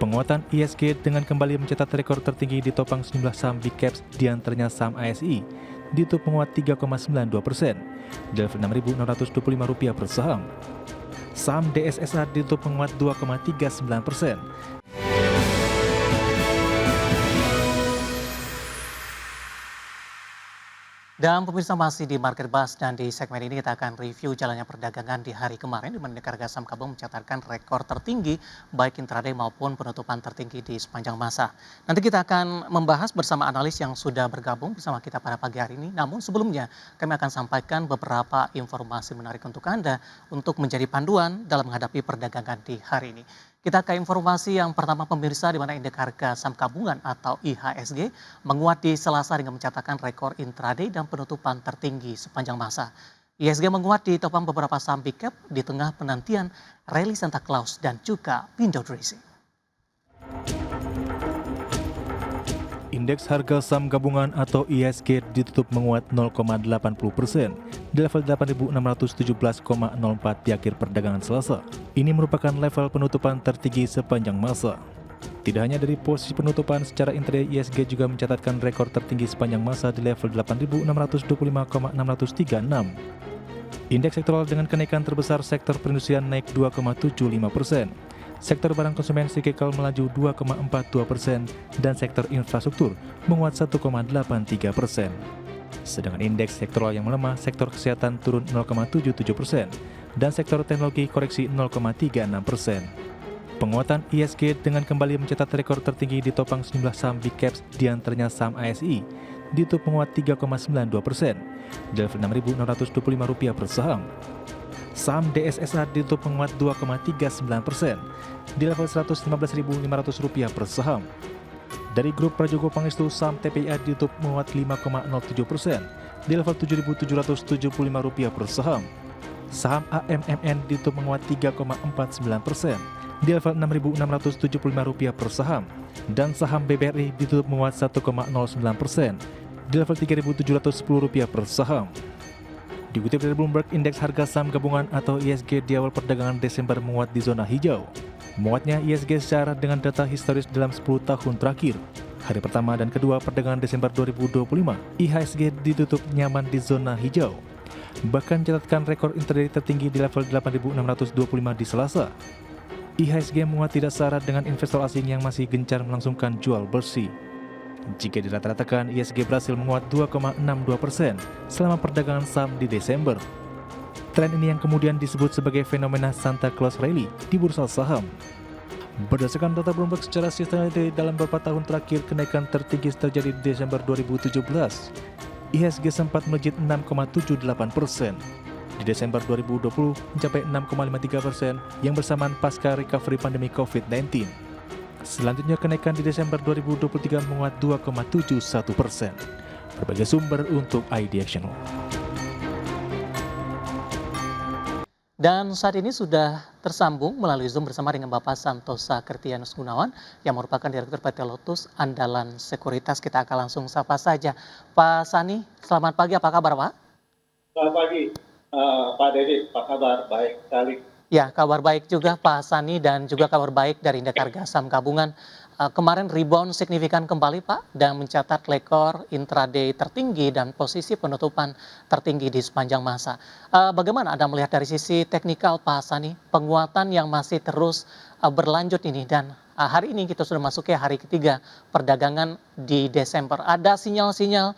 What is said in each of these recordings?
Penguatan IHSG dengan kembali mencetak rekor tertinggi ditopang sejumlah saham big caps, diantaranya saham ASI, ditutup menguat 3,92%, di level Rp6.625 per saham. Saham DSSA ditutup menguat 2,39%. Dan pemirsa masih di Market Buzz dan di segmen ini kita akan review jalannya perdagangan di hari kemarin di mana harga saham gabungan mencatatkan rekor tertinggi baik intraday maupun penutupan tertinggi di sepanjang masa. Nanti kita akan membahas bersama analis yang sudah bergabung bersama kita pada pagi hari ini. Namun sebelumnya kami akan sampaikan beberapa informasi menarik untuk Anda untuk menjadi panduan dalam menghadapi perdagangan di hari ini. Kita ke informasi yang pertama pemirsa di mana indeks harga saham gabungan atau IHSG menguat di Selasa dengan mencatatkan rekor intraday dan penutupan tertinggi sepanjang masa. IHSG menguat di topang beberapa saham big cap di tengah penantian rally Santa Claus dan juga window dressing. Indeks harga saham gabungan atau IHSG ditutup menguat 0,80% di level 8.617,04 di akhir perdagangan Selasa. Ini merupakan level penutupan tertinggi sepanjang masa. Tidak hanya dari posisi penutupan, secara intraday IHSG juga mencatatkan rekor tertinggi sepanjang masa di level 8.625,636. Indeks sektoral dengan kenaikan terbesar sektor perindustrian naik 2,75%. Sektor barang konsumen siklikal melaju 2,42% dan sektor infrastruktur menguat 1,83%. Sedangkan indeks sektoral yang melemah, sektor kesehatan turun 0,77% dan sektor teknologi koreksi 0,36%. Penguatan IHSG dengan kembali mencetak rekor tertinggi ditopang sejumlah saham big caps, diantaranya saham ASI, ditutup menguat 3,92%, di level Rp6.625 per saham. Saham DSSA ditutup menguat 2,39%, di level Rp115.500 per saham. Dari grup Prajogo Pangestu, saham TPIA ditutup menguat 5,07%, di level Rp7.775 per saham. Saham AMMN ditutup menguat 3,49%, di level Rp6.675 per saham. Dan saham BBRI ditutup menguat 1,09%, di level Rp3.710 per saham. Dikutip dari Bloomberg, indeks harga saham gabungan atau IHSG di awal perdagangan Desember menguat di zona hijau. Menguatnya IHSG secara dengan data historis dalam 10 tahun terakhir. Hari pertama dan kedua perdagangan Desember 2025, IHSG ditutup nyaman di zona hijau. Bahkan mencatatkan rekor intraday tertinggi di level 8.625 di Selasa. IHSG menguat tidak syarat dengan investor asing yang masih gencar melangsungkan jual bersih. Jika dirata-ratakan, IHSG berhasil menguat 2,62% selama perdagangan saham di Desember. Tren ini yang kemudian disebut sebagai fenomena Santa Claus Rally di bursa saham. Berdasarkan data Bloomberg, secara sistematis dalam beberapa tahun terakhir, kenaikan tertinggi terjadi di Desember 2017. IHSG sempat melejit 6,78%. Di Desember 2020 mencapai 6,53% yang bersamaan pasca recovery pandemi COVID-19. Selanjutnya kenaikan di Desember 2023 menguat 2,71%. Berbagai sumber untuk ID Action. Dan saat ini sudah tersambung melalui Zoom bersama dengan Bapak Santosa Kertianus Gunawan yang merupakan Direktur PT Lotus Andalan Sekuritas. Kita akan langsung sapa saja. Pak Sani, selamat pagi, apa kabar Pak? Selamat pagi, Pak Dedi, apa kabar? Baik sekali. Ya, kabar baik juga Pak Sani dan juga kabar baik dari indeks harga saham gabungan. Kemarin rebound signifikan kembali Pak dan mencatat rekor intraday tertinggi dan posisi penutupan tertinggi di sepanjang masa. Bagaimana Anda melihat dari sisi teknikal Pak Sani, penguatan yang masih terus berlanjut ini dan hari ini kita sudah masuk ke hari ketiga perdagangan di Desember. Ada sinyal-sinyal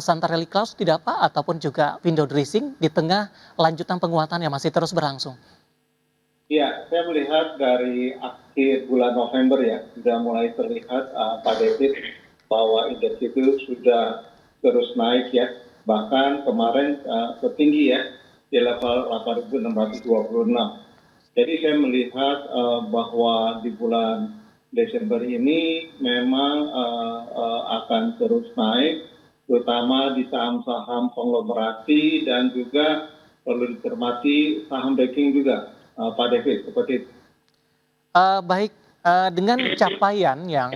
Santa Rally Claus tidak Pak ataupun juga window dressing di tengah lanjutan penguatan yang masih terus berlangsung? Ya, saya melihat dari akhir bulan November ya, sudah mulai terlihat Pak David bahwa indeks itu sudah terus naik ya. Bahkan kemarin tertinggi ya di level 8.626. Jadi saya melihat bahwa di bulan Desember ini memang akan terus naik, terutama di saham-saham konglomerasi dan juga perlu dicermati saham banking juga. Pak David, seperti itu. Baik, dengan capaian yang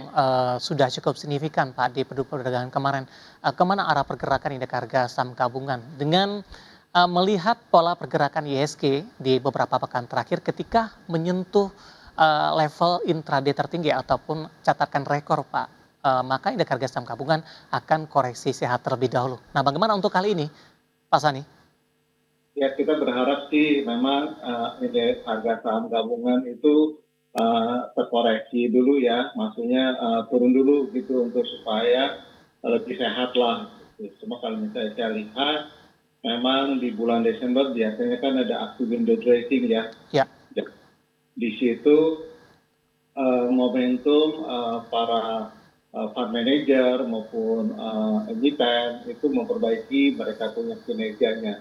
sudah cukup signifikan Pak di perdagangan kemarin, kemana arah pergerakan indeks harga saham gabungan? Dengan melihat pola pergerakan IHSG di beberapa pekan terakhir ketika menyentuh level intraday tertinggi ataupun catatkan rekor, Pak, maka indeks harga saham gabungan akan koreksi sehat terlebih dahulu. Nah, bagaimana untuk kali ini, Pak Sani? Ya, kita berharap sih memang indeks harga saham gabungan itu terkoreksi dulu ya, maksudnya turun dulu gitu untuk supaya lebih sehat lah. Cuma kalau misalnya saya lihat, memang di bulan Desember biasanya kan ada aksi window dressing ya. Ya. Di situ momentum para fund manager maupun emiten itu memperbaiki mereka punya kinerjanya.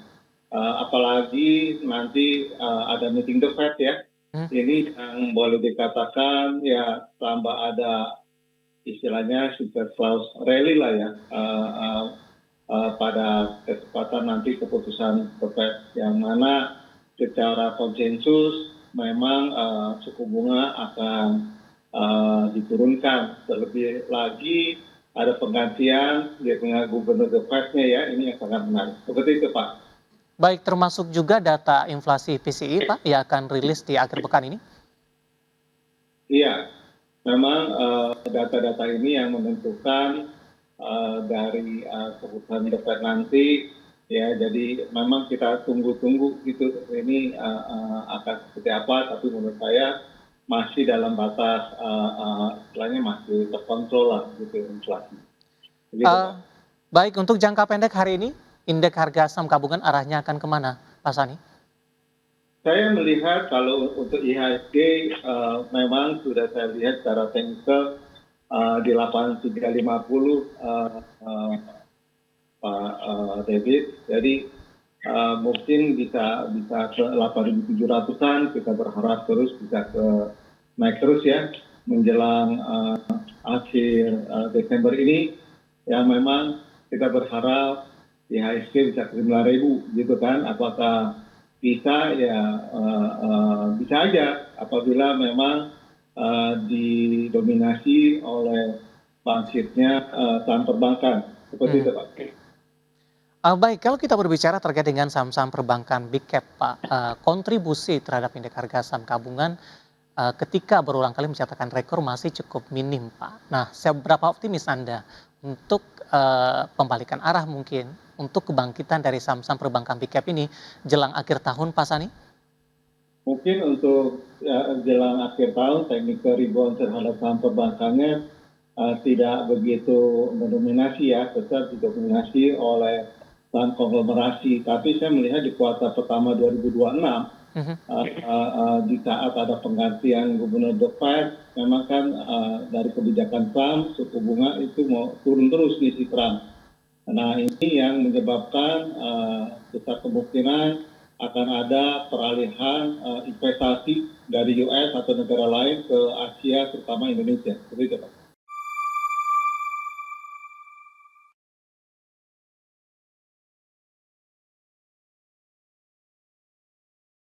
Apalagi nanti ada meeting the Fed ya. Ini yang boleh dikatakan ya tambah ada istilahnya super clause rally lah ya pada kesempatan nanti keputusan the Fed yang mana secara konsensus memang suku bunga akan diturunkan. Terlebih lagi ada penggantian dengan gubernur the Fed-nya ya, ini yang sangat menarik. Seperti itu Pak. Baik, termasuk juga data inflasi PCI, Pak, yang akan rilis di akhir pekan ini? Iya, memang data-data ini yang menentukan dari keputusan The Fed nanti, ya. Jadi memang kita tunggu-tunggu gitu ini akan seperti apa. Tapi menurut saya masih dalam batas, istilahnya masih terkontrol lah gitu inflasi. Begitu, Pak. Baik, untuk jangka pendek hari ini, indeks harga saham gabungan arahnya akan kemana, Pak Sani? Saya melihat kalau untuk IHSG memang sudah saya lihat secara teknikal di 8350 Pak David. Jadi mungkin bisa ke 8.700-an. Kita berharap terus bisa naik terus ya menjelang akhir Desember ini. Ya memang kita berharap IHSG bisa ke 9.000 gitu kan. Apakah bisa ya bisa aja apabila memang didominasi oleh bangsitnya saham perbankan seperti itu Pak. Baik, kalau kita berbicara terkait dengan saham-saham perbankan big cap, Pak, kontribusi terhadap indeks harga saham gabungan ketika berulang kali mencatatkan rekor masih cukup minim, Pak. Nah, seberapa optimis Anda untuk pembalikan arah mungkin untuk kebangkitan dari saham-saham perbankan big cap ini jelang akhir tahun, Pak Sani? Mungkin untuk jelang akhir tahun technical rebound terhadap saham perbankannya tidak begitu mendominasi ya, tetap didominasi oleh saham konglomerasi. Tapi saya melihat di kuartal pertama 2026 di saat ada penggantian gubernur The Fed, memang kan dari kebijakan Trump suku bunga itu mau turun terus di si Trump. Nah ini yang menyebabkan besar kemungkinan akan ada peralihan investasi dari US atau negara lain ke Asia terutama Indonesia. Seperti itu Pak.